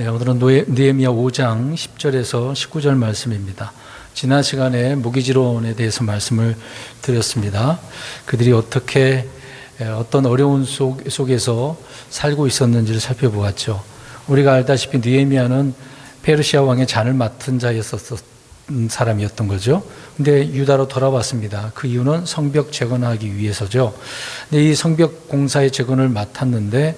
네, 오늘은 느헤미야 5장 10절에서 19절 말씀입니다. 지난 시간에 무기지론에 대해서 말씀을 드렸습니다. 그들이 어떻게 어떤 어려운 속에서 살고 있었는지를 살펴보았죠. 우리가 알다시피 느헤미야는 페르시아 왕의 잔을 맡은 자였었던 사람이었던 거죠. 근데 유다로 돌아왔습니다. 그 이유는 성벽 재건하기 위해서죠. 근데 이 성벽 공사의 재건을 맡았는데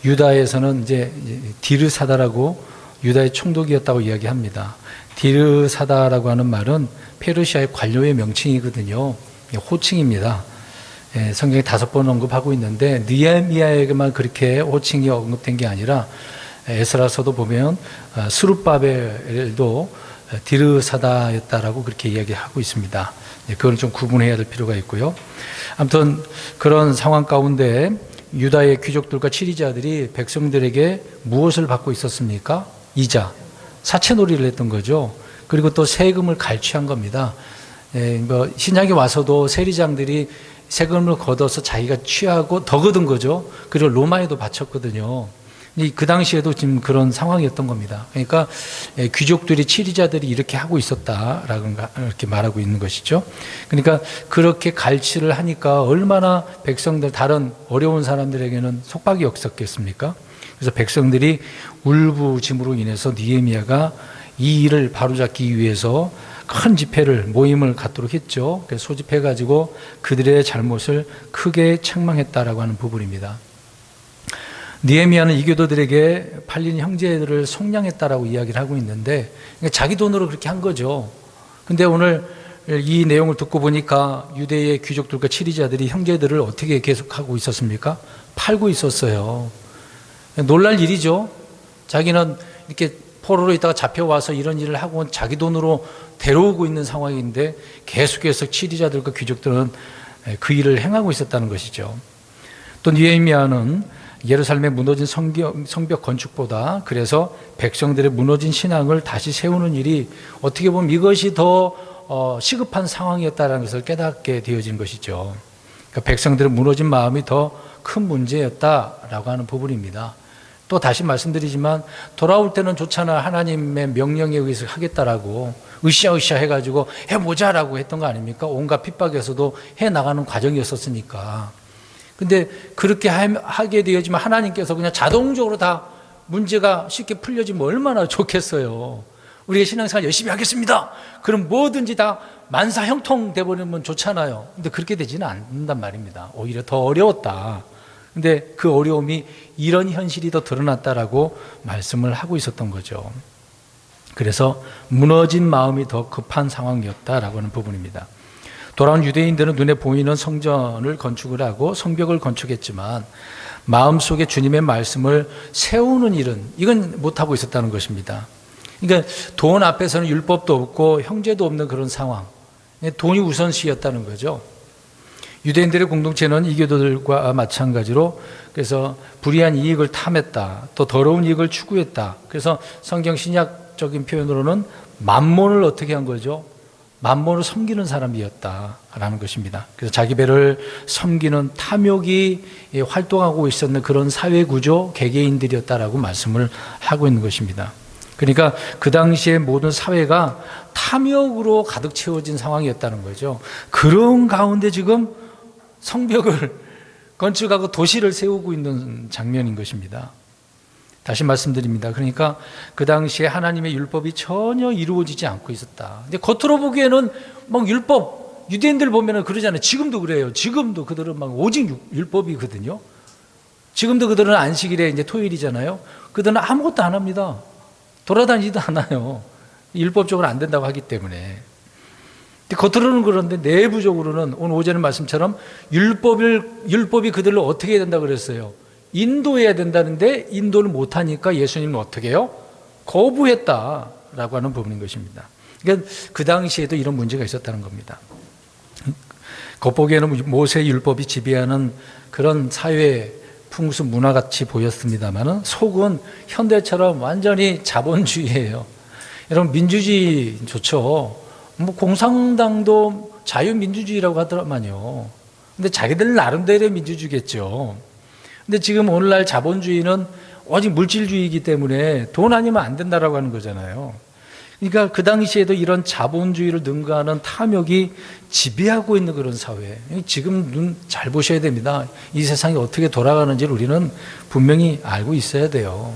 유다에서는 이제 디르사다라고 유다의 총독이었다고 이야기합니다. 디르사다라고 하는 말은 페르시아의 관료의 명칭이거든요. 호칭입니다. 성경에 5번 언급하고 있는데 느헤미야에게만 그렇게 호칭이 언급된 게 아니라 에스라서도 보면 스룹바벨도 디르사다였다라고 그렇게 이야기하고 있습니다. 그걸 좀 구분해야 될 필요가 있고요. 아무튼 그런 상황 가운데 유다의 귀족들과 치리자들이 백성들에게 무엇을 받고 있었습니까? 이자, 사채놀이를 했던 거죠. 그리고 또 세금을 갈취한 겁니다. 신약에 와서도 세리장들이 세금을 걷어서 자기가 취하고 더 걷은 거죠. 그리고 로마에도 바쳤거든요. 그 당시에도 지금 그런 상황이었던 겁니다. 그러니까 귀족들이 치리자들이 이렇게 하고 있었다라고 이렇게 말하고 있는 것이죠. 그러니까 그렇게 갈취를 하니까 얼마나 백성들 다른 어려운 사람들에게는 속박이 없었겠습니까? 그래서 백성들이 울부짖음으로 인해서 느헤미야가 이 일을 바로잡기 위해서 큰 집회를 모임을 갖도록 했죠. 그래서 소집해가지고 그들의 잘못을 크게 책망했다라고 하는 부분입니다. 느헤미야는 이교도들에게 팔린 형제들을 속량했다라고 이야기를 하고 있는데 자기 돈으로 그렇게 한 거죠. 근데 오늘 이 내용을 듣고 보니까 유대의 귀족들과 치리자들이 형제들을 어떻게 계속하고 있었습니까? 팔고 있었어요. 놀랄 일이죠. 자기는 이렇게 포로로 있다가 잡혀와서 이런 일을 하고 자기 돈으로 데려오고 있는 상황인데 계속해서 치리자들과 귀족들은 그 일을 행하고 있었다는 것이죠. 또 느헤미야는 예루살렘에 무너진 성벽 건축보다 그래서 백성들의 무너진 신앙을 다시 세우는 일이 어떻게 보면 이것이 더 시급한 상황이었다는 것을 깨닫게 되어진 것이죠. 그러니까 백성들의 무너진 마음이 더 큰 문제였다라고 하는 부분입니다. 또 다시 말씀드리지만 돌아올 때는 좋잖아. 하나님의 명령에 의해서 하겠다라고 으쌰으쌰 해가지고 해보자라고 했던 거 아닙니까? 온갖 핍박에서도 해나가는 과정이었었으니까. 근데 그렇게 하게 되었지만 하나님께서 그냥 자동적으로 다 문제가 쉽게 풀려지면 얼마나 좋겠어요. 우리가 신앙생활 열심히 하겠습니다. 그럼 뭐든지 다 만사형통 돼버리면 좋잖아요. 근데 그렇게 되지는 않는단 말입니다. 오히려 더 어려웠다. 근데 그 어려움이 이런 현실이 더 드러났다라고 말씀을 하고 있었던 거죠. 그래서 무너진 마음이 더 급한 상황이었다라고 하는 부분입니다. 돌아온 유대인들은 눈에 보이는 성전을 건축을 하고 성벽을 건축했지만 마음속에 주님의 말씀을 세우는 일은 이건 못하고 있었다는 것입니다. 그러니까 돈 앞에서는 율법도 없고 형제도 없는 그런 상황. 돈이 우선시였다는 거죠. 유대인들의 공동체는 이교도들과 마찬가지로 그래서 불의한 이익을 탐했다. 또 더러운 이익을 추구했다. 그래서 성경 신약적인 표현으로는 만몬을 어떻게 한 거죠? 만몬을 섬기는 사람이었다라는 것입니다. 그래서 자기 배를 섬기는 탐욕이 활동하고 있었는 그런 사회구조 개개인들이었다라고 말씀을 하고 있는 것입니다. 그러니까 그 당시에 모든 사회가 탐욕으로 가득 채워진 상황이었다는 거죠. 그런 가운데 지금 성벽을 건축하고 도시를 세우고 있는 장면인 것입니다. 다시 말씀드립니다. 그러니까 그 당시에 하나님의 율법이 전혀 이루어지지 않고 있었다. 근데 겉으로 보기에는 막 율법, 유대인들 보면은 그러잖아요. 지금도 그래요. 지금도 그들은 막 오직 율법이거든요. 지금도 그들은 안식일에 이제 토요일이잖아요. 그들은 아무것도 안 합니다. 돌아다니지도 않아요. 율법적으로 안 된다고 하기 때문에. 겉으로는 그런데 내부적으로는 오늘 오전의 말씀처럼 율법이 그들을 어떻게 해야 된다고 그랬어요? 인도해야 된다는데 인도를 못하니까 예수님은 어떻게 해요? 거부했다라고 하는 부분인 것입니다. 그러니까 그 당시에도 이런 문제가 있었다는 겁니다. 겉보기에는 모세 율법이 지배하는 그런 사회 풍수 문화같이 보였습니다만 속은 현대처럼 완전히 자본주의예요. 여러분 민주주의 좋죠. 뭐 공산당도 자유민주주의라고 하더만요. 근데 자기들 나름대로의 민주주의겠죠. 근데 지금 오늘날 자본주의는 오직 물질주의이기 때문에 돈 아니면 안 된다라고 하는 거잖아요. 그러니까 그 당시에도 이런 자본주의를 능가하는 탐욕이 지배하고 있는 그런 사회. 지금 눈 잘 보셔야 됩니다. 이 세상이 어떻게 돌아가는지를 우리는 분명히 알고 있어야 돼요.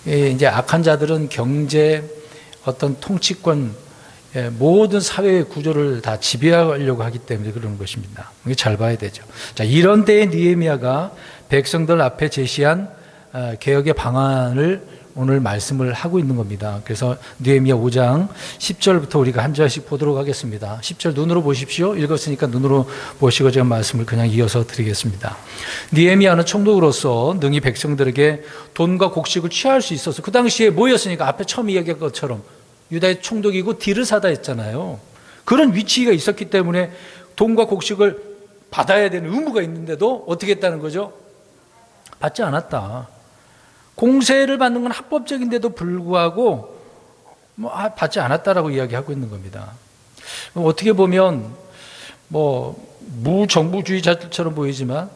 이제 악한 자들은 경제, 어떤 통치권, 모든 사회의 구조를 다 지배하려고 하기 때문에 그러는 것입니다. 이게 잘 봐야 되죠. 자, 이런 때에 느헤미야가 백성들 앞에 제시한 개혁의 방안을 오늘 말씀을 하고 있는 겁니다. 그래서 느헤미야 5장 10절부터 우리가 한 절씩 보도록 하겠습니다. 10절 눈으로 보십시오. 읽었으니까 눈으로 보시고 제가 말씀을 그냥 이어서 드리겠습니다. 느헤미야는 총독으로서 능히 백성들에게 돈과 곡식을 취할 수 있어서 그 당시에 뭐였으니까 앞에 처음 이야기한 것처럼 유다의 총독이고 디르사다 했잖아요. 그런 위치가 있었기 때문에 돈과 곡식을 받아야 되는 의무가 있는데도 어떻게 했다는 거죠? 받지 않았다. 공세를 받는 건 합법적인데도 불구하고 받지 않았다라고 이야기하고 있는 겁니다. 어떻게 보면 무정부주의자들처럼 보이지만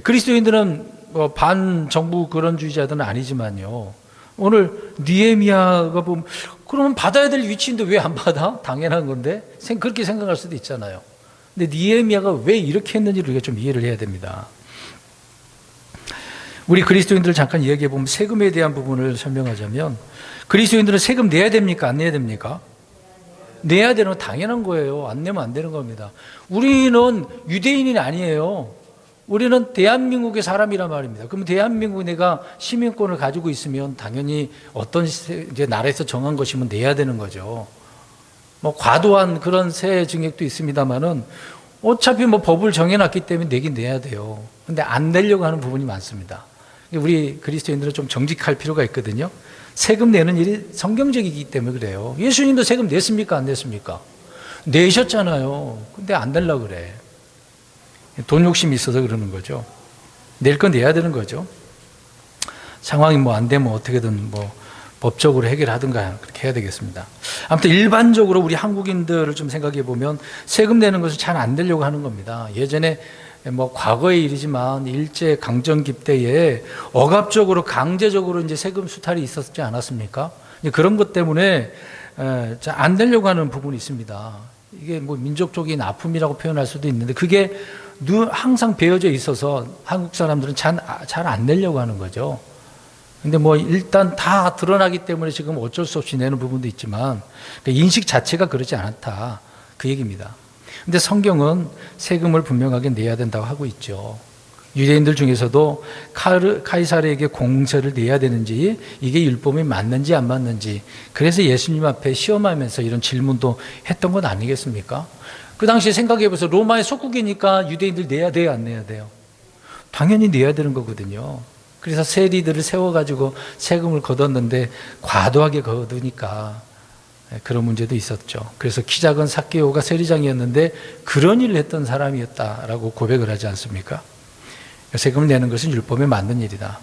그리스도인들은 반정부 그런 주의자들은 아니지만요. 오늘 느헤미야가 보면 그러면 받아야 될 위치인데 왜 안 받아? 당연한 건데 그렇게 생각할 수도 있잖아요. 근데 느헤미야가 왜 이렇게 했는지를 우리가 좀 이해를 해야 됩니다. 우리 그리스도인들을 잠깐 이야기해 보면 세금에 대한 부분을 설명하자면 그리스도인들은 세금 내야 됩니까? 안 내야 됩니까? 내야 되는 건 당연한 거예요. 안 내면 안 되는 겁니다. 우리는 유대인이 아니에요. 우리는 대한민국의 사람이란 말입니다. 그럼 대한민국 내가 시민권을 가지고 있으면 당연히 어떤 이제 나라에서 정한 것이면 내야 되는 거죠. 과도한 그런 세 증액도 있습니다만은 어차피 법을 정해놨기 때문에 내긴 내야 돼요. 근데 안 내려고 하는 부분이 많습니다. 우리 그리스도인들은 좀 정직할 필요가 있거든요. 세금 내는 일이 성경적이기 때문에 그래요. 예수님도 세금 냈습니까? 안 냈습니까? 내셨잖아요. 근데 안 내려고 그래. 돈 욕심이 있어서 그러는 거죠. 낼 건 내야 되는 거죠. 상황이 안 되면 어떻게든 법적으로 해결하든가 그렇게 해야 되겠습니다. 아무튼 일반적으로 우리 한국인들을 좀 생각해 보면 세금 내는 것을 잘 안 내려고 하는 겁니다. 예전에 과거의 일이지만 일제 강점기 때에 억압적으로 강제적으로 이제 세금 수탈이 있었지 않았습니까? 그런 것 때문에 안 내려고 하는 부분이 있습니다. 이게 민족적인 아픔이라고 표현할 수도 있는데 그게 항상 배어져 있어서 한국 사람들은 잘 안 내려고 하는 거죠. 근데 일단 다 드러나기 때문에 지금 어쩔 수 없이 내는 부분도 있지만 인식 자체가 그러지 않았다. 그 얘기입니다. 근데 성경은 세금을 분명하게 내야 된다고 하고 있죠. 유대인들 중에서도 카이사르에게 공세를 내야 되는지 이게 율법이 맞는지 안 맞는지 그래서 예수님 앞에 시험하면서 이런 질문도 했던 것 아니겠습니까? 그 당시에 생각해보세요. 로마의 속국이니까 유대인들 내야 돼요? 안 내야 돼요? 당연히 내야 되는 거거든요. 그래서 세리들을 세워가지고 세금을 걷었는데 과도하게 거두니까 그런 문제도 있었죠. 그래서 키 작은 삭개오가 세리장이었는데 그런 일을 했던 사람이었다라고 고백을 하지 않습니까? 세금을 내는 것은 율법에 맞는 일이다.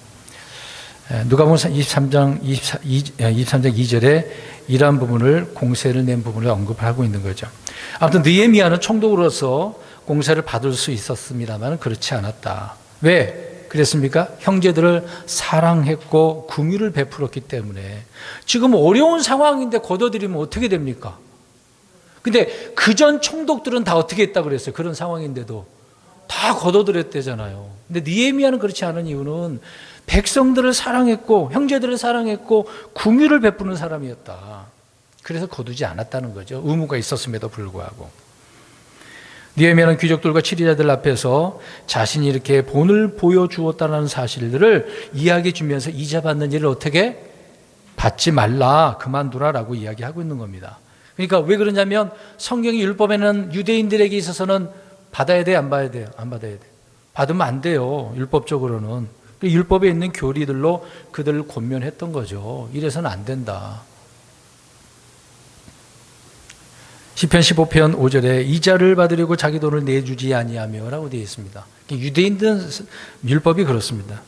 누가복음 23장 2절에 이러한 부분을 공세를 낸 부분을 언급하고 있는 거죠. 아무튼 느헤미야는 총독으로서 공세를 받을 수 있었습니다만 그렇지 않았다. 왜? 그랬습니까? 형제들을 사랑했고 긍휼을 베풀었기 때문에. 지금 어려운 상황인데 걷어들이면 어떻게 됩니까? 근데 그전 총독들은 다 어떻게 했다고 그랬어요? 그런 상황인데도 다 걷어들였대잖아요. 근데 느헤미야는 그렇지 않은 이유는 백성들을 사랑했고 형제들을 사랑했고 긍휼을 베푸는 사람이었다. 그래서 거두지 않았다는 거죠. 의무가 있었음에도 불구하고. 느헤미야는 귀족들과 치리자들 앞에서 자신이 이렇게 본을 보여주었다는 사실들을 이야기해 주면서 이자 받는 일을 어떻게? 받지 말라, 그만두라라고 이야기하고 있는 겁니다. 그러니까 왜 그러냐면 성경의 율법에는 유대인들에게 있어서는 받아야 돼요? 안 받아야 돼요? 안 받아야 돼요. 받으면 안 돼요. 율법적으로는. 율법에 있는 교리들로 그들을 권면했던 거죠. 이래서는 안 된다. 시편 15편 5절에 이자를 받으려고 자기 돈을 내주지 아니하며 라고 되어 있습니다. 유대인들은 율법이 그렇습니다.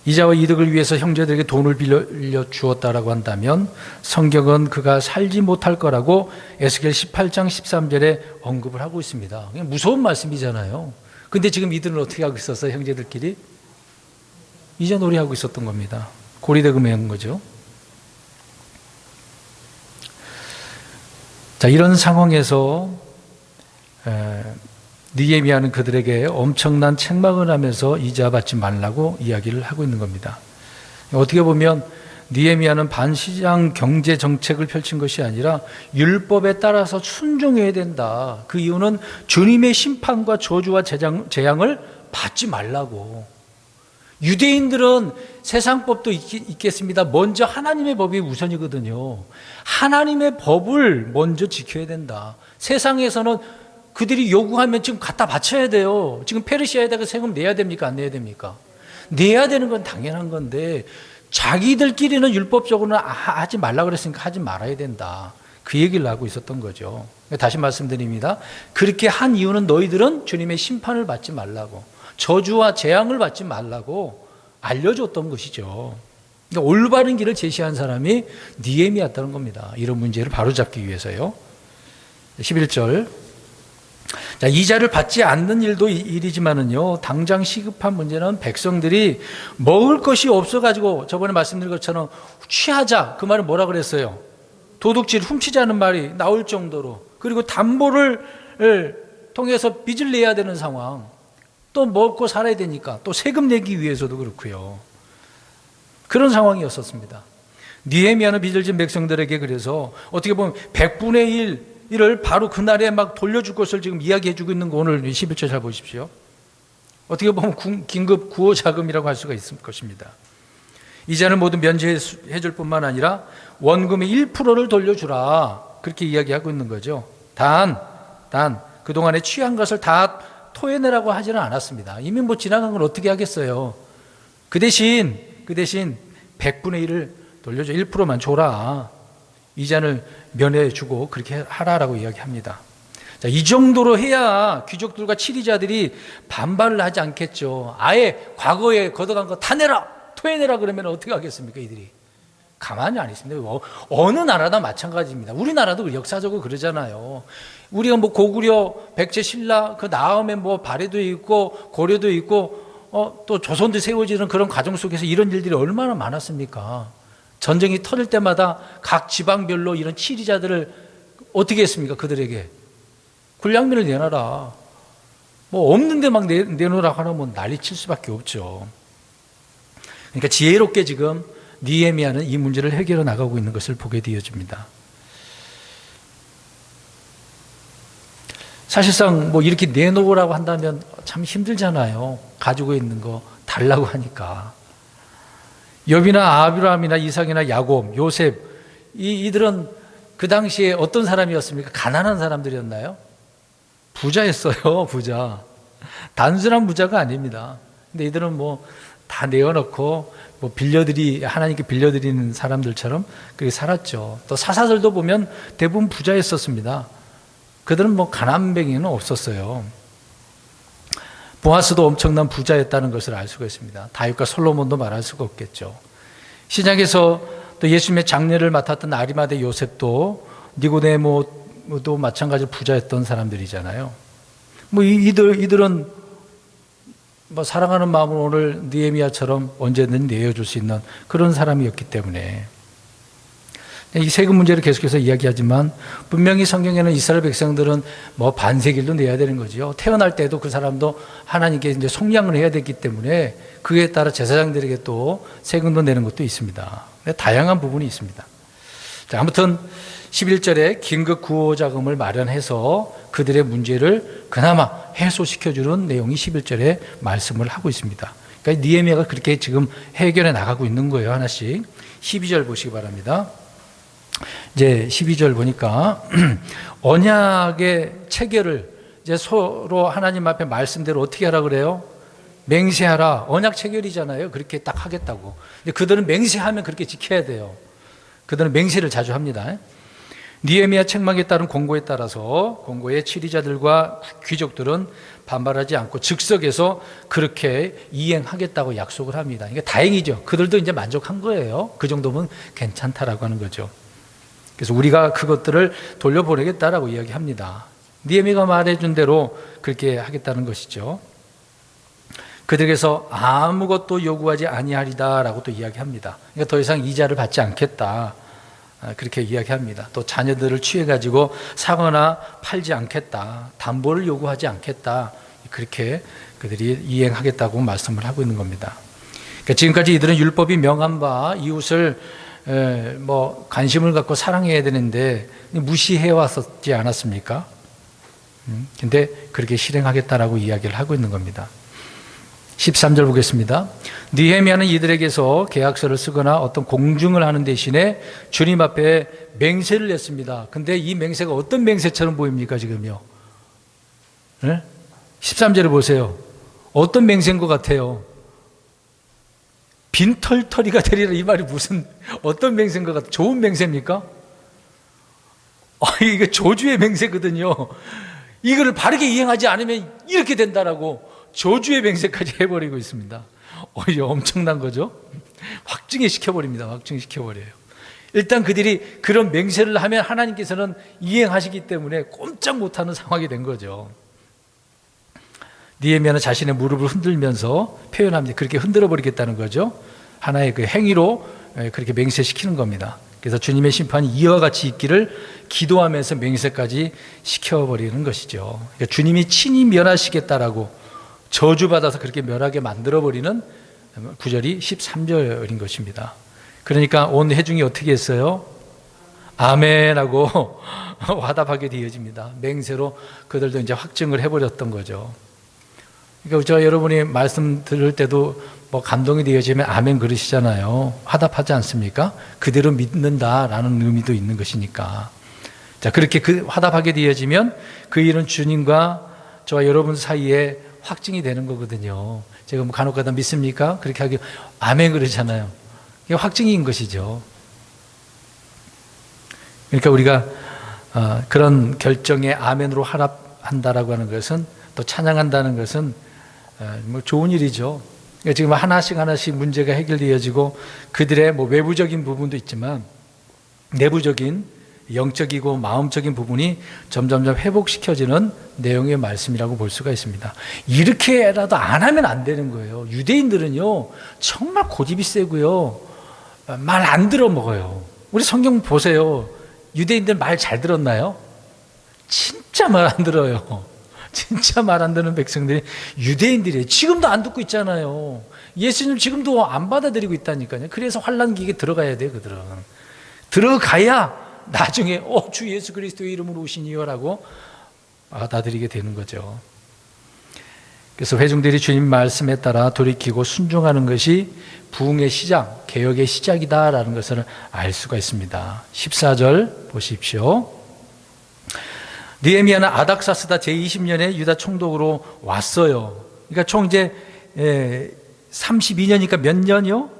이자와 이득을 위해서 형제들에게 돈을 빌려 주었다라고 한다면 성경은 그가 살지 못할 거라고 에스겔 18장 13절에 언급을 하고 있습니다. 무서운 말씀이잖아요. 근데 지금 이들은 어떻게 하고 있었어요? 형제들끼리? 이자 놀이하고 있었던 겁니다. 고리대금한 거죠. 자, 이런 상황에서 느헤미야는 그들에게 엄청난 책망을 하면서 이자 받지 말라고 이야기를 하고 있는 겁니다. 어떻게 보면 느헤미야는 반시장 경제 정책을 펼친 것이 아니라 율법에 따라서 순종해야 된다. 그 이유는 주님의 심판과 저주와 재앙을 받지 말라고. 유대인들은 세상 법도 있겠습니다. 먼저 하나님의 법이 우선이거든요. 하나님의 법을 먼저 지켜야 된다. 세상에서는 그들이 요구하면 지금 갖다 바쳐야 돼요. 지금 페르시아에다가 세금 내야 됩니까? 안 내야 됩니까? 내야 되는 건 당연한 건데 자기들끼리는 율법적으로는 하지 말라 그랬으니까 하지 말아야 된다. 그 얘기를 하고 있었던 거죠. 다시 말씀드립니다. 그렇게 한 이유는 너희들은 주님의 심판을 받지 말라고, 저주와 재앙을 받지 말라고 알려줬던 것이죠. 그러니까 올바른 길을 제시한 사람이 느헤미야였다는 겁니다. 이런 문제를 바로잡기 위해서요. 11절. 자, 이자를 받지 않는 일도 일이지만은요, 당장 시급한 문제는 백성들이 먹을 것이 없어가지고 저번에 말씀드린 것처럼 취하자, 그 말은 뭐라 그랬어요? 도둑질, 훔치자는 말이 나올 정도로, 그리고 담보를 통해서 빚을 내야 되는 상황, 또 먹고 살아야 되니까 또 세금 내기 위해서도 그렇고요. 그런 상황이었었습니다. 느헤미야는 빚을 진 백성들에게 그래서 어떻게 보면 100분의 1을 바로 그날에 막 돌려줄 것을 지금 이야기해 주고 있는 거, 오늘 11절 잘 보십시오. 어떻게 보면 긴급 구호 자금이라고 할 수가 있을 것입니다. 이자는 모두 면제해 줄 뿐만 아니라 원금의 1%를 돌려주라, 그렇게 이야기하고 있는 거죠. 단 그동안에 취한 것을 다 토해내라고 하지는 않았습니다. 이미 뭐 지나간 걸 어떻게 하겠어요. 그 대신 100분의 1을 돌려줘, 1%만 줘라. 이자를 면해주고 그렇게 하라라고 이야기합니다. 자, 이 정도로 해야 귀족들과 치리자들이 반발을 하지 않겠죠. 아예 과거에 걷어간 거 다 내라, 토해내라 그러면 어떻게 하겠습니까? 이들이 가만히 안 있습니다. 어느 나라나 마찬가지입니다. 우리나라도 역사적으로 그러잖아요. 우리가 뭐 고구려, 백제, 신라 그 다음에 뭐 발해도 있고 고려도 있고 또 조선도 세워지는 그런 과정 속에서 이런 일들이 얼마나 많았습니까? 전쟁이 터질 때마다 각 지방별로 이런 치리자들을 어떻게 했습니까? 그들에게 군량민을 내놔라, 뭐 없는데 막 내놓으라고 하면 뭐 난리 칠 수밖에 없죠. 그러니까 지혜롭게 지금 느헤미야는 이 문제를 해결해 나가고 있는 것을 보게 되어집니다. 사실상 뭐 이렇게 내놓으라고 한다면 참 힘들잖아요. 가지고 있는 거 달라고 하니까. 욥이나 아브라함이나 이삭이나 야곱, 요셉, 이들은 그 당시에 어떤 사람이었습니까? 가난한 사람들이었나요? 부자였어요. 부자. 단순한 부자가 아닙니다. 근데 이들은 뭐 다 내어놓고 뭐 하나님께 빌려드리는 사람들처럼 그렇게 살았죠. 또 사사들도 보면 대부분 부자였었습니다. 그들은 뭐 가난뱅이는 없었어요. 보아스도 엄청난 부자였다는 것을 알 수가 있습니다. 다윗과 솔로몬도 말할 수가 없겠죠. 신약에서 또 예수님의 장례를 맡았던 아리마대 요셉도, 니고데모도 마찬가지로 부자였던 사람들이잖아요. 뭐 이들은 뭐 사랑하는 마음으로 오늘 느헤미야처럼 언제든 내어줄 수 있는 그런 사람이었기 때문에, 이 세금 문제를 계속해서 이야기하지만 분명히 성경에는 이스라엘 백성들은 뭐 반세길도 내야 되는 거죠. 태어날 때도 그 사람도 하나님께 이제 속량을 해야 되기 때문에 그에 따라 제사장들에게 또 세금도 내는 것도 있습니다. 다양한 부분이 있습니다. 자, 아무튼 11절에 긴급 구호 자금을 마련해서 그들의 문제를 그나마 해소시켜주는 내용이 11절에 말씀을 하고 있습니다. 그러니까 느헤미야가 그렇게 지금 해결해 나가고 있는 거예요. 하나씩. 12절 보시기 바랍니다. 이제 12절 보니까 언약의 체결을 이제 서로 하나님 앞에 말씀대로 어떻게 하라 그래요? 맹세하라. 언약 체결이잖아요. 그렇게 딱 하겠다고. 근데 그들은 맹세하면 그렇게 지켜야 돼요. 그들은 맹세를 자주 합니다. 느헤미야 책망에 따른 공고에 따라서 공고의 치리자들과 귀족들은 반발하지 않고 즉석에서 그렇게 이행하겠다고 약속을 합니다. 이게 다행이죠. 그들도 이제 만족한 거예요. 그 정도면 괜찮다라고 하는 거죠. 그래서 우리가 그것들을 돌려보내겠다라고 이야기합니다. 느헤미야가 말해준 대로 그렇게 하겠다는 것이죠. 그들에게서 아무것도 요구하지 아니하리다라고 또 이야기합니다. 그러니까 더 이상 이자를 받지 않겠다, 그렇게 이야기합니다. 또 자녀들을 취해가지고 사거나 팔지 않겠다, 담보를 요구하지 않겠다, 그렇게 그들이 이행하겠다고 말씀을 하고 있는 겁니다. 그러니까 지금까지 이들은 율법이 명한 바 이웃을 관심을 갖고 사랑해야 되는데 무시해 왔었지 않았습니까? 근데 그렇게 실행하겠다라고 이야기를 하고 있는 겁니다. 13절 보겠습니다. 느헤미야는 이들에게서 계약서를 쓰거나 어떤 공증을 하는 대신에 주님 앞에 맹세를 냈습니다. 근데 이 맹세가 어떤 맹세처럼 보입니까, 지금요? 네? 13절을 보세요. 어떤 맹세인 것 같아요? 빈털터리가 되리라, 이 말이 무슨 어떤 맹세인 것 같아요? 좋은 맹세입니까? 이게 저주의 맹세거든요. 이거를 바르게 이행하지 않으면 이렇게 된다라고 저주의 맹세까지 해버리고 있습니다. 이게 엄청난 거죠. 확증에 시켜버립니다. 확증에 시켜버려요. 일단 그들이 그런 맹세를 하면 하나님께서는 이행하시기 때문에 꼼짝 못하는 상황이 된 거죠. 느헤미야는 자신의 무릎을 흔들면서 표현합니다. 그렇게 흔들어 버리겠다는 거죠. 하나의 그 행위로 그렇게 맹세시키는 겁니다. 그래서 주님의 심판이 이와 같이 있기를 기도하면서 맹세까지 시켜버리는 것이죠. 그러니까 주님이 친히 멸하시겠다라고 저주받아서 그렇게 멸하게 만들어버리는 구절이 13절인 것입니다. 그러니까 온 회중이 어떻게 했어요? 아멘하고 화답하게 되어집니다. 맹세로 그들도 이제 확증을 해버렸던 거죠. 그러니까 저 여러분이 말씀 들을 때도 감동이 되어지면 아멘 그러시잖아요. 화답하지 않습니까? 그대로 믿는다라는 의미도 있는 것이니까. 자, 그렇게 화답하게 되어지면 그 일은 주님과 저와 여러분 사이에 확증이 되는 거거든요. 제가 간혹가다 믿습니까? 그렇게 하기 아멘 그러잖아요. 이게 확증인 것이죠. 그러니까 우리가 그런 결정에 아멘으로 화답한다라고 하는 것은, 또 찬양한다는 것은 좋은 일이죠. 그러니까 지금 하나씩 문제가 해결되어지고 그들의 외부적인 부분도 있지만 내부적인 영적이고 마음적인 부분이 점점점 회복시켜지는 내용의 말씀이라고 볼 수가 있습니다. 이렇게라도 안 하면 안 되는 거예요. 유대인들은요 정말 고집이 세고요, 말 안 들어 먹어요. 우리 성경 보세요. 유대인들 말 잘 들었나요? 진짜 말 안 들어요. 진짜 말 안 듣는 백성들이 유대인들이에요. 지금도 안 듣고 있잖아요. 예수님 지금도 안 받아들이고 있다니까요. 그래서 환난기에 들어가야 돼요. 그들은 들어가야 나중에 주 예수 그리스도의 이름으로 오시니요라고 받아들이게 되는 거죠. 그래서 회중들이 주님 말씀에 따라 돌이키고 순종하는 것이 부흥의 시작, 개혁의 시작이다라는 것을 알 수가 있습니다. 14절 보십시오. 느헤미야는 아닥사스다 제20년에 유다 총독으로 왔어요. 그러니까 총 이제 32년이니까 몇 년이요?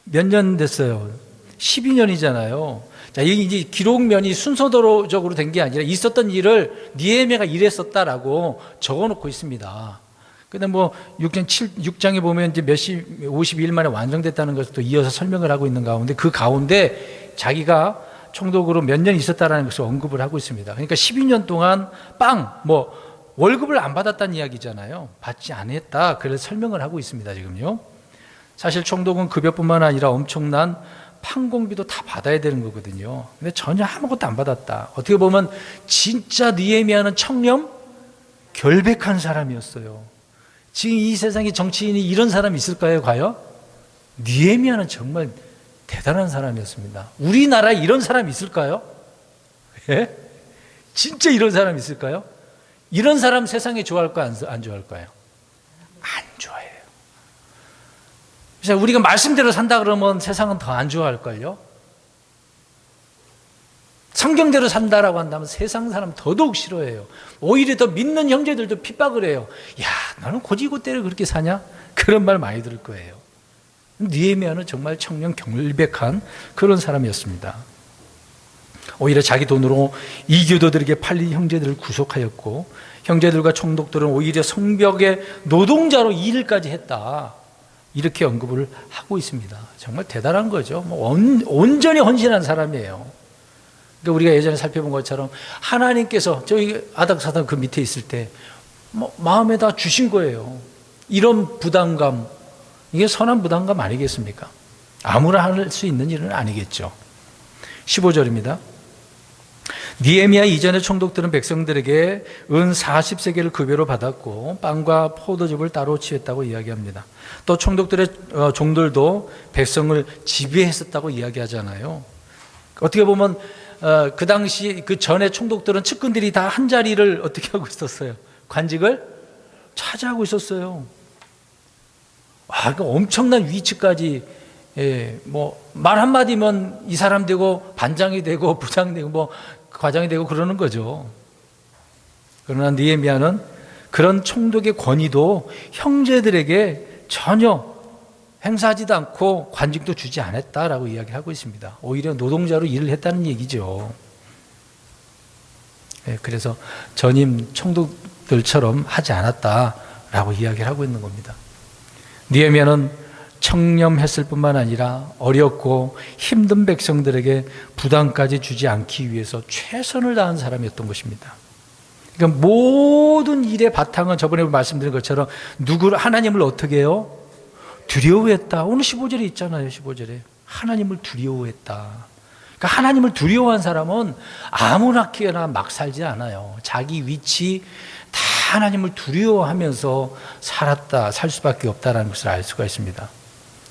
몇 년 됐어요? 12년이잖아요. 자, 이게 이제 기록면이 순서대로적으로 된 게 아니라 있었던 일을 느헤미야가 이랬었다라고 적어놓고 있습니다. 근데 6장에 보면 이제 52일 만에 완성됐다는 것을 또 이어서 설명을 하고 있는 가운데, 그 가운데 자기가 총독으로 몇 년 있었다라는 것을 언급을 하고 있습니다. 그러니까 12년 동안 월급을 안 받았다는 이야기잖아요. 받지 않았다. 그래서 설명을 하고 있습니다, 지금요. 사실 총독은 급여뿐만 아니라 엄청난 판공비도 다 받아야 되는 거거든요. 근데 전혀 아무것도 안 받았다. 어떻게 보면 진짜 느헤미야는 청렴 결백한 사람이었어요. 지금 이 세상에 정치인이 이런 사람이 있을까요, 과연? 느헤미야는 정말 대단한 사람이었습니다. 우리나라에 이런 사람이 있을까요? 예? 진짜 이런 사람이 있을까요? 이런 사람 세상에 좋아할까요, 안 좋아할까요? 안 좋아해요. 그래서 우리가 말씀대로 산다 그러면 세상은 더 안 좋아할걸요? 성경대로 산다라고 한다면 세상 사람 더더욱 싫어해요. 오히려 더 믿는 형제들도 핍박을 해요. 야, 너는 고지고대로 그렇게 사냐? 그런 말 많이 들을 거예요. 느헤미야는 정말 청렴 결백한 그런 사람이었습니다. 오히려 자기 돈으로 이교도들에게 팔린 형제들을 구속하였고, 형제들과 총독들은 오히려 성벽의 노동자로 일까지 했다, 이렇게 언급을 하고 있습니다. 정말 대단한 거죠. 온전히 헌신한 사람이에요. 그러니까 우리가 예전에 살펴본 것처럼 하나님께서 저희 아닥사단 그 밑에 있을 때 마음에다 주신 거예요. 이런 부담감, 이게 선한 부담감 아니겠습니까? 아무나 할 수 있는 일은 아니겠죠. 15절입니다. 느헤미야 이전의 총독들은 백성들에게 은 40세겔을 급여로 받았고 빵과 포도즙을 따로 취했다고 이야기합니다. 또 총독들의 종들도 백성을 지배했었다고 이야기하잖아요. 어떻게 보면 그 당시 그 전에 총독들은 측근들이 다 한 자리를 어떻게 하고 있었어요? 관직을 차지하고 있었어요. 그 엄청난 위치까지, 뭐 말 한마디면 이 사람 되고 반장이 되고 부장 되고 뭐 과장이 되고 그러는 거죠. 그러나 느헤미야는 그런 총독의 권위도 형제들에게 전혀 행사하지도 않고 관직도 주지 않았다라고 이야기하고 있습니다. 오히려 노동자로 일을 했다는 얘기죠. 그래서 전임 총독들처럼 하지 않았다라고 이야기를 하고 있는 겁니다. 느헤미야는 청렴했을 뿐만 아니라 어렵고 힘든 백성들에게 부담까지 주지 않기 위해서 최선을 다한 사람이었던 것입니다. 그러니까 모든 일의 바탕은 저번에 말씀드린 것처럼 하나님을 어떻게 해요? 두려워했다. 오늘 15절에 있잖아요. 15절에 하나님을 두려워했다. 그러니까 하나님을 두려워한 사람은 아무렇게나 막 살지 않아요. 자기 위치 다 하나님을 두려워하면서 살 수밖에 없다는 것을 알 수가 있습니다.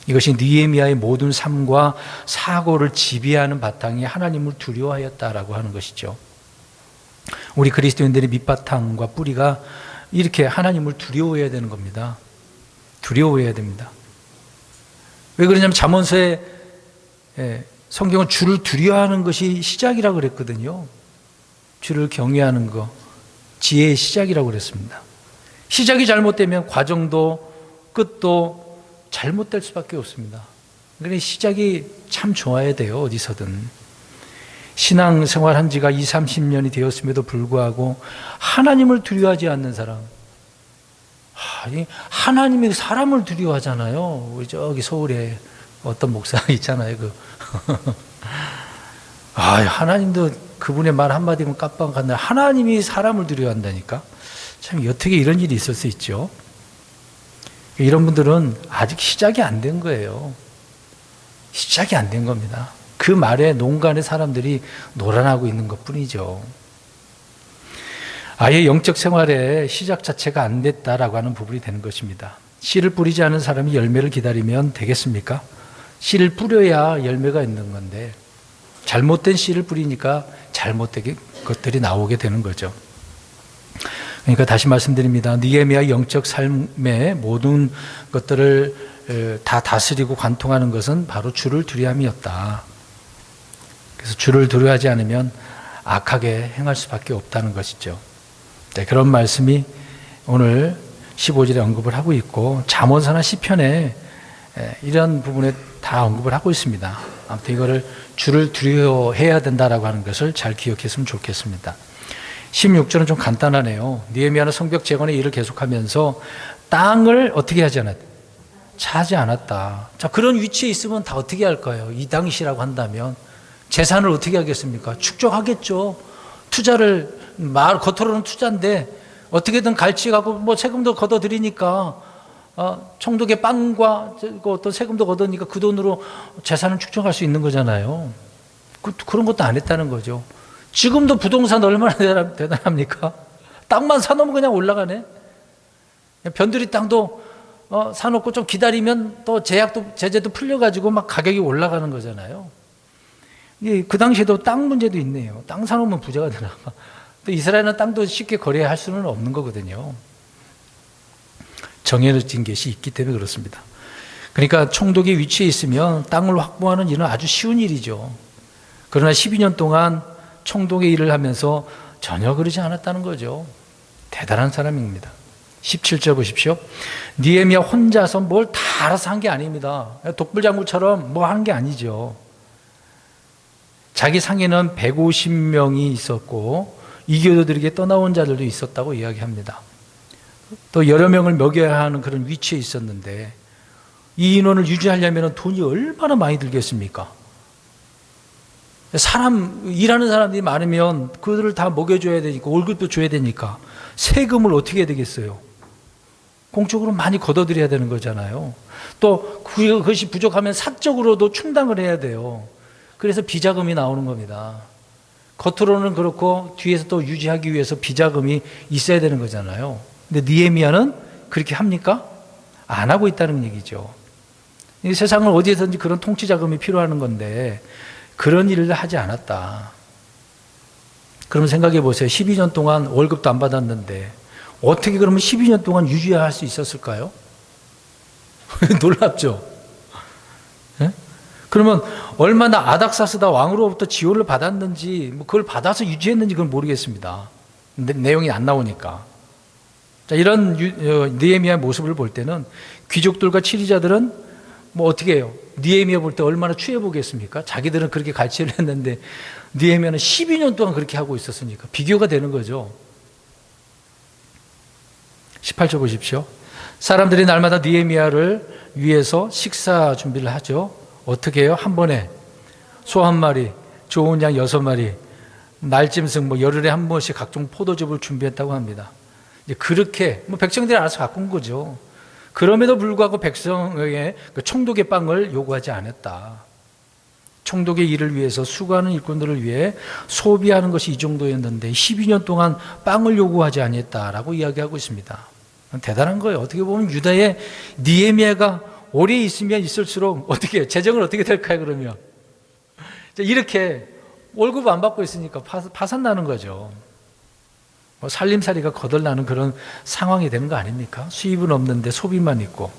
이것이 느헤미야의 모든 삶과 사고를 지배하는 바탕이 하나님을 두려워하였다라고 하는 것이죠. 우리 그리스도인들의 밑바탕과 뿌리가 이렇게 하나님을 두려워해야 되는 겁니다. 두려워해야 됩니다. 왜 그러냐면 잠언서에 성경은 주를 두려워하는 것이 시작이라고 그랬거든요. 주를 경외하는 것, 지혜의 시작이라고 그랬습니다. 시작이 잘못되면 과정도 끝도 잘못될 수밖에 없습니다. 그러니 시작이 참 좋아야 돼요. 어디서든. 신앙생활 한 지가 20, 30년이 되었음에도 불구하고 하나님을 두려워하지 않는 사람. 하나님이 사람을 두려워하잖아요. 우리 저기 서울에 어떤 목사 있잖아요. 하나님도 그분의 말 한마디면 깜빡한다. 하나님이 사람을 두려워한다니까. 참 어떻게 이런 일이 있을 수 있죠? 이런 분들은 아직 시작이 안 된 거예요. 시작이 안 된 겁니다. 그 말에 농간의 사람들이 놀아나고 있는 것뿐이죠. 아예 영적 생활의 시작 자체가 안 됐다라고 하는 부분이 되는 것입니다. 씨를 뿌리지 않은 사람이 열매를 기다리면 되겠습니까? 씨를 뿌려야 열매가 있는 건데 잘못된 씨를 뿌리니까 잘못된 것들이 나오게 되는 거죠. 그러니까 다시 말씀드립니다. 느헤미야 영적 삶의 모든 것들을 다 다스리고 관통하는 것은 바로 주를 두려움이었다. 그래서 주를 두려워하지 않으면 악하게 행할 수밖에 없다는 것이죠. 네, 그런 말씀이 오늘 15절에 언급을 하고 있고 잠언서나 시편에 이런 부분에 다 언급을 하고 있습니다. 아무튼 이거를 주를 두려워해야 된다라고 하는 것을 잘 기억했으면 좋겠습니다. 16절은 좀 간단하네요. 느헤미야는 성벽 재건의 일을 계속하면서 땅을 어떻게 하지 않았다? 차지 않았다. 자, 그런 위치에 있으면 다 어떻게 할까요? 이 당시라고 한다면 재산을 어떻게 하겠습니까? 축적하겠죠. 투자를 겉으로는 투자인데 어떻게든 갈취하고 뭐 세금도 걷어들이니까 총독의 빵과 어떤 세금도 걷으니까 그 돈으로 재산을 축적할 수 있는 거잖아요. 그런 것도 안 했다는 거죠. 지금도 부동산 얼마나 대단합니까? 땅만 사놓으면 그냥 올라가네. 변두리 땅도 사놓고 좀 기다리면 또 제재도 풀려가지고 막 가격이 올라가는 거잖아요. 그 당시에도 땅 문제도 있네요. 땅 사놓으면 부자가 되나 봐. 또 이스라엘은 땅도 쉽게 거래할 수는 없는 거거든요. 정해진 것이 있기 때문에 그렇습니다. 그러니까 총독의 위치에 있으면 땅을 확보하는 일은 아주 쉬운 일이죠. 그러나 12년 동안 총독의 일을 하면서 전혀 그러지 않았다는 거죠. 대단한 사람입니다. 17절 보십시오. 느헤미야 혼자서 뭘 다 알아서 한 게 아닙니다. 독불장군처럼 뭐 한 게 아니죠. 자기 상에는 150명이 있었고 이교도들에게 떠나온 자들도 있었다고 이야기합니다. 또 여러 명을 먹여야 하는 그런 위치에 있었는데 이 인원을 유지하려면 돈이 얼마나 많이 들겠습니까? 일하는 사람들이 많으면 그들을 다 먹여줘야 되니까 월급도 줘야 되니까 세금을 어떻게 해야 되겠어요? 공적으로 많이 걷어들여야 되는 거잖아요. 또 그것이 부족하면 사적으로도 충당을 해야 돼요. 그래서 비자금이 나오는 겁니다. 겉으로는 그렇고 뒤에서 또 유지하기 위해서 비자금이 있어야 되는 거잖아요. 근데 느헤미야는 그렇게 합니까? 안 하고 있다는 얘기죠. 이 세상은 어디에든지 그런 통치 자금이 필요한 건데 그런 일을 하지 않았다. 그럼 생각해 보세요. 12년 동안 월급도 안 받았는데 어떻게 그러면 12년 동안 유지할 수 있었을까요? 놀랍죠? 네? 그러면 얼마나 아닥사스다 왕으로부터 지원을 받았는지, 그걸 받아서 유지했는지 그건 모르겠습니다. 내용이 안 나오니까. 자, 이런 느헤미야의 모습을 볼 때는 귀족들과 치리자들은 어떻게 해요? 느헤미야 볼 때 얼마나 추해 보겠습니까? 자기들은 그렇게 갈취를 했는데 느헤미야는 12년 동안 그렇게 하고 있었으니까 비교가 되는 거죠. 18절 보십시오. 사람들이 날마다 느헤미야를 위해서 식사 준비를 하죠. 어떻게 해요? 한 번에 소 한 마리, 좋은 양 6마리, 날짐승 열흘에 한 번씩 각종 포도즙을 준비했다고 합니다. 이제 그렇게 백성들이 알아서 갖고 온 거죠. 그럼에도 불구하고 백성에게 총독의 빵을 요구하지 않았다. 총독의 일을 위해서 수고하는 일꾼들을 위해 소비하는 것이 이 정도였는데 12년 동안 빵을 요구하지 않았다라고 이야기하고 있습니다. 대단한 거예요. 어떻게 보면 유다의 느헤미야가 오래 있으면 있을수록 어떻게 해요? 재정은 어떻게 될까요? 그러면 이렇게 월급 안 받고 있으니까 파산나는 거죠. 살림살이가 거덜나는 그런 상황이 되는 거 아닙니까? 수입은 없는데 소비만 있고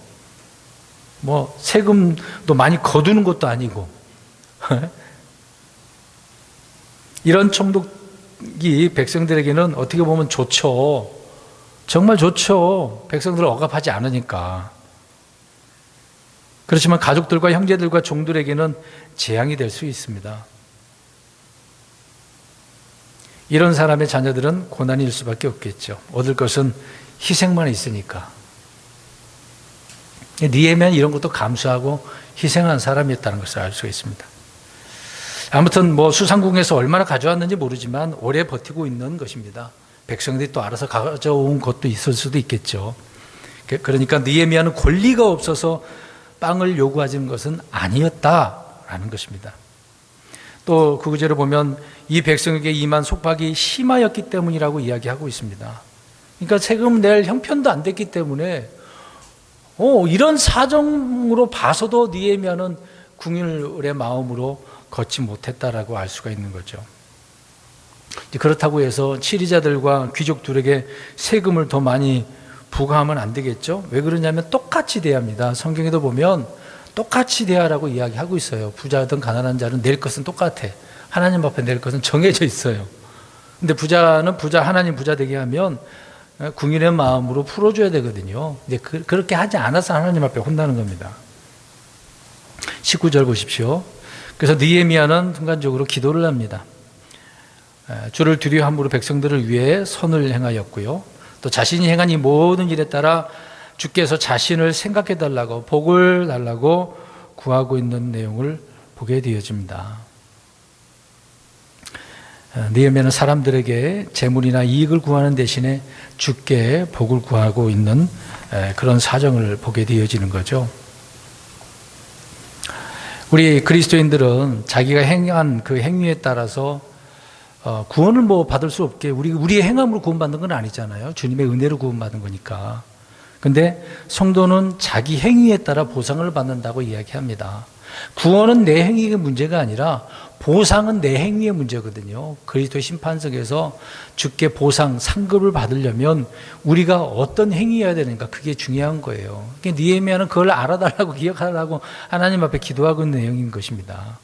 세금도 많이 거두는 것도 아니고 이런 총독이 백성들에게는 어떻게 보면 좋죠. 정말 좋죠. 백성들을 억압하지 않으니까. 그렇지만 가족들과 형제들과 종들에게는 재앙이 될 수 있습니다. 이런 사람의 자녀들은 고난일 수밖에 없겠죠. 얻을 것은 희생만 있으니까. 느헤미야는 이런 것도 감수하고 희생한 사람이었다는 것을 알 수가 있습니다. 아무튼 수상궁에서 얼마나 가져왔는지 모르지만 오래 버티고 있는 것입니다. 백성들이 또 알아서 가져온 것도 있을 수도 있겠죠. 그러니까 느헤미야는 권리가 없어서 빵을 요구하는 것은 아니었다라는 것입니다. 또 그 구절을 보면 이 백성에게 임한 속박이 심하였기 때문이라고 이야기하고 있습니다. 그러니까 세금 낼 형편도 안 됐기 때문에 이런 사정으로 봐서도 느헤미야는 궁율의 마음으로 걷지 못했다라고 알 수가 있는 거죠. 그렇다고 해서 치리자들과 귀족들에게 세금을 더 많이 부과하면 안 되겠죠. 왜 그러냐면 똑같이 대합니다. 성경에도 보면 똑같이 대하라고 이야기하고 있어요. 부자든 가난한 자는 낼 것은 똑같아. 하나님 앞에 낼 것은 정해져 있어요. 근데 부자는 하나님 부자 되게 하면 궁일의 마음으로 풀어줘야 되거든요. 이제 그렇게 하지 않아서 하나님 앞에 혼나는 겁니다. 19절 보십시오. 그래서 느헤미야는 순간적으로 기도를 합니다. 주를 두려워함으로 백성들을 위해 선을 행하였고요. 또 자신이 행한 이 모든 일에 따라 주께서 자신을 생각해 달라고 복을 달라고 구하고 있는 내용을 보게 되어집니다. 느헤미야는 사람들에게 재물이나 이익을 구하는 대신에 주께 복을 구하고 있는 그런 사정을 보게 되어지는 거죠. 우리 그리스도인들은 자기가 행한 그 행위에 따라서 구원을 받을 수 없게 우리의 행함으로 구원받는 건 아니잖아요. 주님의 은혜로 구원받는 거니까. 근데 성도는 자기 행위에 따라 보상을 받는다고 이야기합니다. 구원은 내 행위의 문제가 아니라 보상은 내 행위의 문제거든요. 그리스도의 심판석에서 주께 보상, 상급을 받으려면 우리가 어떤 행위해야 되는가, 그게 중요한 거예요. 느헤미야는 그걸 알아달라고 기억하라고 하나님 앞에 기도하고 있는 내용인 것입니다.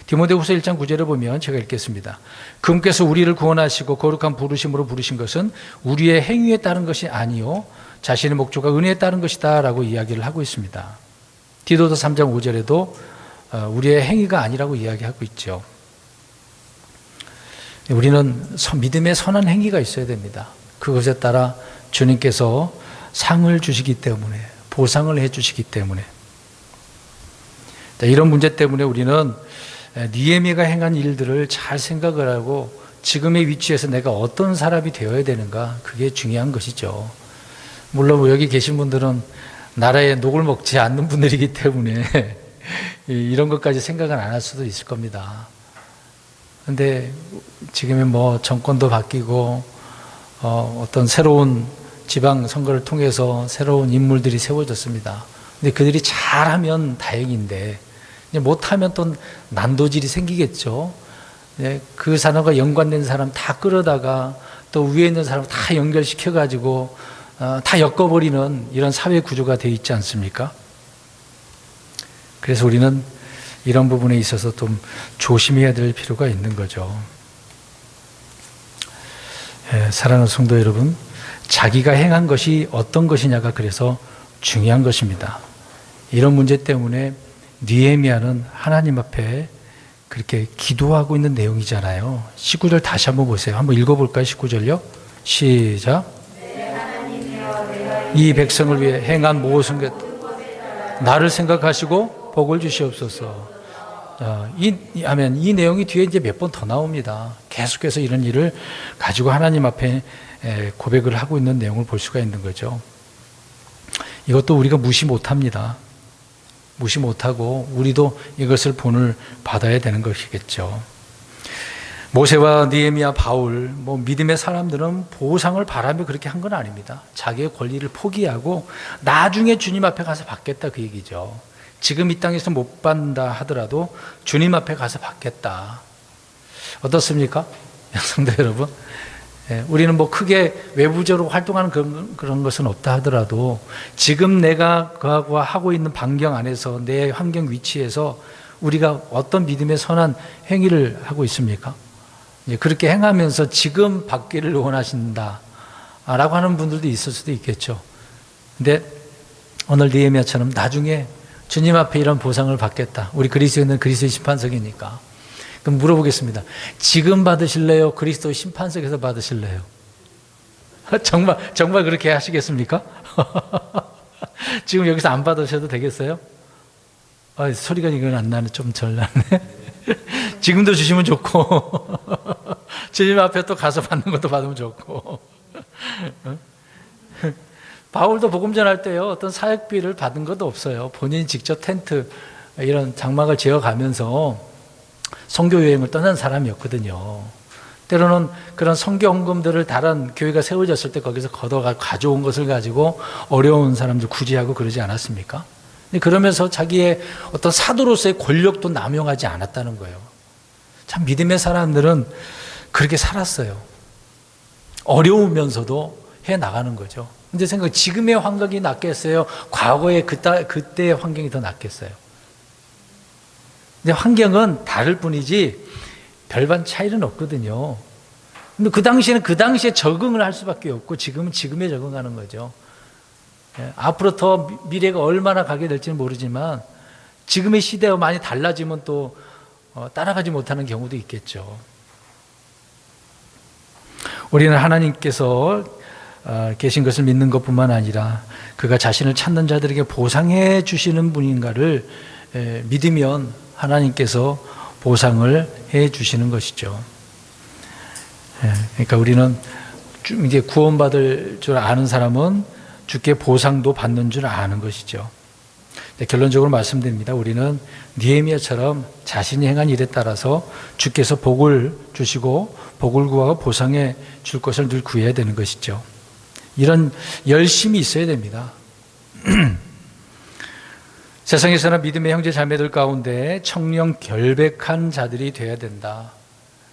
디모데후서 1장 9절을 보면 제가 읽겠습니다. 그분께서 우리를 구원하시고 거룩한 부르심으로 부르신 것은 우리의 행위에 따른 것이 아니요 자신의 목적과 은혜에 따른 것이다 라고 이야기를 하고 있습니다. 디도서 3장 5절에도 우리의 행위가 아니라고 이야기하고 있죠. 우리는 믿음의 선한 행위가 있어야 됩니다. 그것에 따라 주님께서 상을 주시기 때문에, 보상을 해 주시기 때문에. 이런 문제 때문에 우리는 느헤미야가 행한 일들을 잘 생각을 하고 지금의 위치에서 내가 어떤 사람이 되어야 되는가, 그게 중요한 것이죠. 물론 뭐 여기 계신 분들은 나라에 녹을 먹지 않는 분들이기 때문에 이런 것까지 생각은 안 할 수도 있을 겁니다. 근데 지금은 뭐 정권도 바뀌고 어떤 새로운 지방 선거를 통해서 새로운 인물들이 세워졌습니다. 근데 그들이 잘하면 다행인데 못하면 또 난도질이 생기겠죠. 그 사람과 연관된 사람 다 끌어다가 또 위에 있는 사람 다 연결시켜가지고 다 엮어버리는 이런 사회 구조가 되어 있지 않습니까? 그래서 우리는 이런 부분에 있어서 좀 조심해야 될 필요가 있는 거죠. 사랑하는 성도 여러분, 자기가 행한 것이 어떤 것이냐가 그래서 중요한 것입니다. 이런 문제 때문에 느헤미야는 하나님 앞에 그렇게 기도하고 있는 내용이잖아요. 19절 다시 한번 보세요. 한번 읽어볼까요? 19절요. 시작. 이 백성을 위해 행한 모든 것 나를 생각하시고 복을 주시옵소서. 아멘. 이 내용이 뒤에 이제 몇 번 더 나옵니다. 계속해서 이런 일을 가지고 하나님 앞에 고백을 하고 있는 내용을 볼 수가 있는 거죠. 이것도 우리가 무시 못합니다. 무시 못하고 우리도 이것을 본을 받아야 되는 것이겠죠. 모세와 느헤미야, 바울, 믿음의 사람들은 보상을 바라며 그렇게 한 건 아닙니다. 자기의 권리를 포기하고 나중에 주님 앞에 가서 받겠다 그 얘기죠. 지금 이 땅에서 못 받는다 하더라도 주님 앞에 가서 받겠다. 어떻습니까? 성도 여러분, 우리는 크게 외부적으로 활동하는 그런 것은 없다 하더라도 지금 내가 그하고 하고 있는 반경 안에서 내 환경 위치에서 우리가 어떤 믿음의 선한 행위를 하고 있습니까? 그렇게 행하면서 지금 받기를 원하신다 라고 하는 분들도 있을 수도 있겠죠. 근데 오늘 느헤미야처럼 나중에 주님 앞에 이런 보상을 받겠다. 우리 그리스도인은 그리스도의 심판석이니까. 그럼 물어보겠습니다. 지금 받으실래요? 그리스도의 심판석에서 받으실래요? 정말 그렇게 하시겠습니까? 지금 여기서 안 받으셔도 되겠어요? 소리가 이건 안 나네. 좀 덜 나네. 지금도 주시면 좋고 주님 앞에 또 가서 받는 것도 받으면 좋고. 바울도 복음 전할 때요, 어떤 사역비를 받은 것도 없어요. 본인이 직접 텐트 이런 장막을 지어가면서 선교 여행을 떠난 사람이었거든요. 때로는 그런 선교 헌금들을 다른 교회가 세워졌을 때 거기서 걷어가 가져온 것을 가지고 어려운 사람들 구제하고 그러지 않았습니까? 그러면서 자기의 어떤 사도로서의 권력도 남용하지 않았다는 거예요. 참 믿음의 사람들은 그렇게 살았어요. 어려우면서도 해 나가는 거죠. 근데 지금의 환경이 낫겠어요? 과거의 그때의 환경이 더 낫겠어요? 근데 환경은 다를 뿐이지 별반 차이는 없거든요. 근데 그 당시에는 그 당시에 적응을 할 수밖에 없고 지금은 지금에 적응하는 거죠. 앞으로 더 미래가 얼마나 가게 될지는 모르지만 지금의 시대와 많이 달라지면 또 따라가지 못하는 경우도 있겠죠. 우리는 하나님께서 계신 것을 믿는 것뿐만 아니라 그가 자신을 찾는 자들에게 보상해 주시는 분인가를 믿으면 하나님께서 보상을 해 주시는 것이죠. 그러니까 우리는 이제 구원받을 줄 아는 사람은 주께 보상도 받는 줄 아는 것이죠. 결론적으로 말씀드립니다. 우리는 느헤미야처럼 자신이 행한 일에 따라서 주께서 복을 주시고 복을 구하고 보상해 줄 것을 늘 구해야 되는 것이죠. 이런 열심이 있어야 됩니다. 세상에서는 믿음의 형제 자매들 가운데 청령 결백한 자들이 되어야 된다.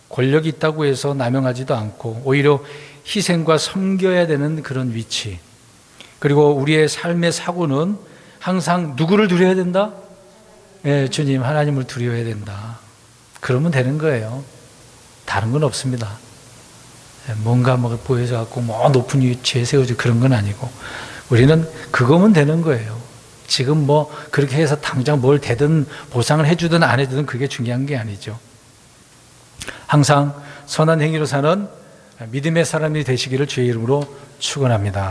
권력이 있다고 해서 남용하지도 않고 오히려 희생과 섬겨야 되는 그런 위치. 그리고 우리의 삶의 사고는 항상 누구를 두려워야 된다? 주님 하나님을 두려워야 된다. 그러면 되는 거예요. 다른 건 없습니다. 뭔가 보여져갖고 높은 위치에 세워져 그런 건 아니고 우리는 그거면 되는 거예요. 지금 그렇게 해서 당장 뭘 되든 보상을 해주든 안 해주든 그게 중요한 게 아니죠. 항상 선한 행위로 사는 믿음의 사람이 되시기를 주의 이름으로 축원합니다.